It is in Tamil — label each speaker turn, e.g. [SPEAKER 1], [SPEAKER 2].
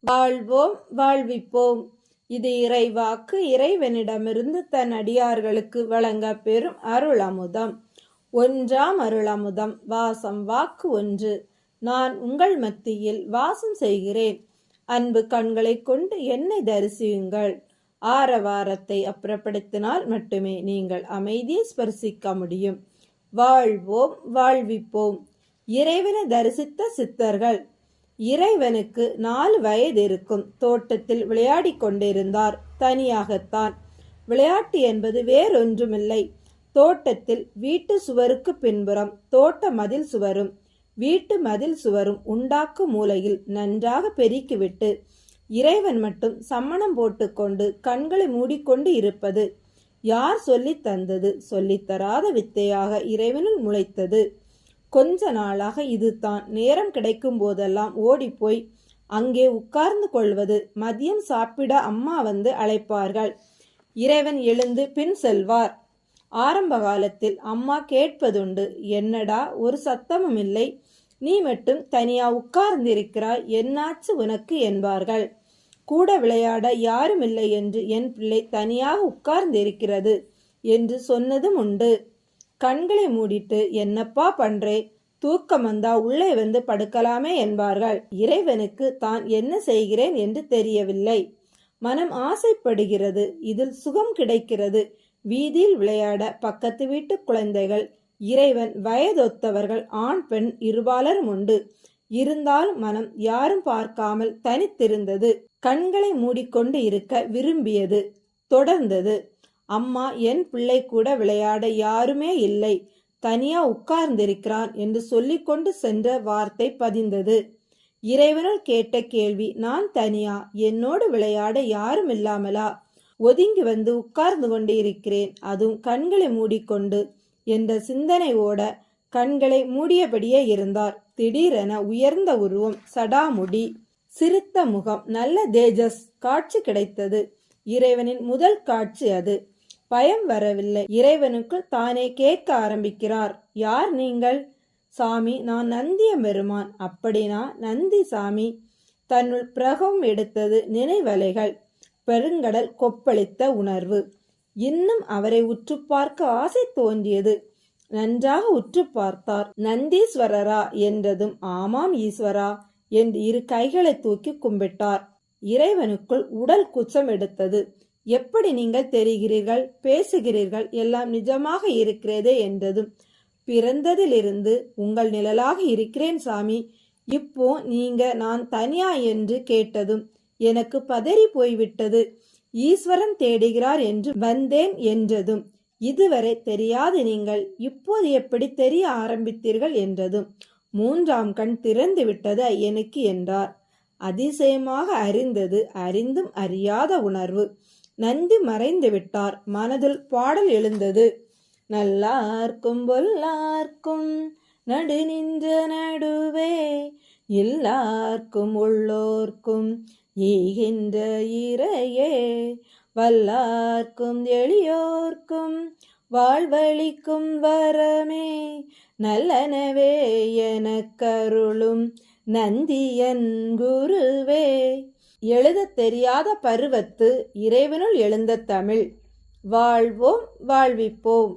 [SPEAKER 1] வாழ்வோம் வாழ்விப்போம். இது இறைவாக்கு. இறைவனிடமிருந்து தன் அடியார்களுக்கு வழங்க பெறும் அருளமுதம். ஒன்றாம் அருளமுதம். வாசம் வாக்கு ஒன்று. நான் உங்கள் மத்தியில் வாசம் செய்கிறேன். அன்பு கண்களை கொண்டு என்னை தரிசியுங்கள். ஆரவாரத்தை அப்புறப்படுத்தினால் மட்டுமே நீங்கள் அமைதியை ஸ்பர்சிக்க முடியும். வாழ்வோம் வாழ்விப்போம். இறைவனை தரிசித்த சித்தர்கள். இறைவனுக்கு 4 வயது இருக்கும். தோட்டத்தில் விளையாடி கொண்டிருந்தார். தனியாகத்தான். விளையாட்டு என்பது வேறொன்றுமில்லை. தோட்டத்தில் வீட்டு சுவருக்கு பின்புறம் தோட்ட மதில் சுவரும் வீட்டு மதில் சுவரும் உண்டாக்கும் மூலையில் நன்றாக பெருக்கிவிட்டு இறைவன் மட்டும் சம்மணம் போட்டுக்கொண்டு கண்களை மூடிக்கொண்டு இருப்பது. யார் சொல்லித் தந்தது? சொல்லித்தராத வித்தையாக இறைவனில் முளைத்தது. கொஞ்ச நாளாக இதுதான். நேரம் கிடைக்கும் போதெல்லாம் ஓடிப்போய் அங்கே உட்கார்ந்து கொள்வது. மதியம் சாப்பிட அம்மா வந்து அழைப்பார்கள். இறைவன் எழுந்து பின் செல்வார். ஆரம்ப காலத்தில் அம்மா கேட்பதுண்டு, என்னடா ஒரு சத்தமும் இல்லை, நீ மட்டும் தனியா உட்கார்ந்திருக்கிறாய், என்னாச்சு உனக்கு என்பார்கள். கூட விளையாட யாரும் இல்லை என்று என் பிள்ளை தனியாக உட்கார்ந்திருக்கிறது என்று சொன்னதும் உண்டு. கண்களை மூடிட்டு என்னப்பா பண்றே, தூக்கம் வந்தா உள்ளே வந்து படுக்கலாமே என்பார்கள். இறைவனுக்கு தான் என்ன செய்கிறேன் என்று தெரியவில்லை. மனம் ஆசைப்படுகிறது. இதில் சுகம் கிடைக்கிறது. வீதியில் விளையாட பக்கத்து வீட்டு குழந்தைகள். இறைவன் வயதொத்தவர்கள். ஆண் பெண் இருபாலரும் உண்டு. இருந்தாலும் மனம் யாரும் பார்க்காமல் தனித்திருந்தது. கண்களை மூடிக்கொண்டு இருக்க விரும்பியது. தொடர்ந்தது. அம்மா, என் பிள்ளை கூட விளையாட யாருமே இல்லை, தனியா உட்கார்ந்திருக்கிறான் என்று சொல்லிக்கொண்டு சென்ற வார்த்தை பதிந்தது. இறைவனால் கேட்ட கேள்வி, நான் தனியா, என்னோடு விளையாட யாரும் இல்லாமலா? ஒதுங்கி வந்து உட்கார்ந்து கொண்டு இருக்கிறேன், அதுவும் கண்களை மூடிக்கொண்டு என்ற சிந்தனை ஓட கண்களை மூடியபடியே இருந்தார். திடீரென உயர்ந்த உருவம், சடாமுடி, சிரித்த முகம், நல்ல தேஜஸ் காட்சி கிடைத்தது. இறைவனின் முதல் காட்சி அது. பயம் வரவில்லை. இறைவனுக்குள் தானே கேட்க ஆரம்பிக்கிறார், யார் நீங்கள்? சாமி, நான் நந்திய பெருமான். அப்படினா நந்தி சாமி. தன்னுள் பிரகம் எடுத்தது நினைவலைகள். பெருங்கடல் கொப்பளித்த உணர்வு. இன்னும் அவரை உற்று பார்க்க ஆசை தோன்றியது. நன்றாக உற்று பார்த்தார். நந்தீஸ்வரரா என்றதும், ஆமாம் ஈஸ்வரா என்று 2 கைகளை தூக்கி கும்பிட்டார். இறைவனுக்குள் உடல் குச்சம் எடுத்தது. எப்படி நீங்கள் தெரிகிறீர்கள், பேசுகிறீர்கள், எல்லாம் நிஜமாக இருக்கிறதே என்றதும், பிறந்ததிலிருந்து உங்கள் நிழலாக இருக்கிறேன் சாமி. இப்போ நீங்க நான் தனியா என்று கேட்டதும் எனக்கு பதறி போய்விட்டது. ஈஸ்வரன் தேடுகிறார் என்று வந்தேன் என்றதும், இதுவரை தெரியாது நீங்கள் இப்போது எப்படி தெரிய ஆரம்பித்தீர்கள் என்றதும், 3ஆம் கண் திறந்து விட்டது எனக்கு என்றார். அதிசயமாக அறிந்தது, அறிந்தும் அறியாத உணர்வு. நந்தி மறைந்து விட்டார். மனதில் பாடல் எழுந்தது. நல்லார்க்கும் பொல்லார்க்கும் நடு நின்ற நடுவே, எல்லார்க்கும் உள்ளோர்க்கும் ஈகின்ற இறையே, வல்லார்க்கும் எளியோர்க்கும் வாழ்வழிக்கும் வரமே, நல்லனவே எனக்கருளும் நந்தியன் குருவே. எழுத தெரியாத பருவத்து இறைவனுள் எழுந்த தமிழ். வாழ்வோம் வாழ்விப்போம்.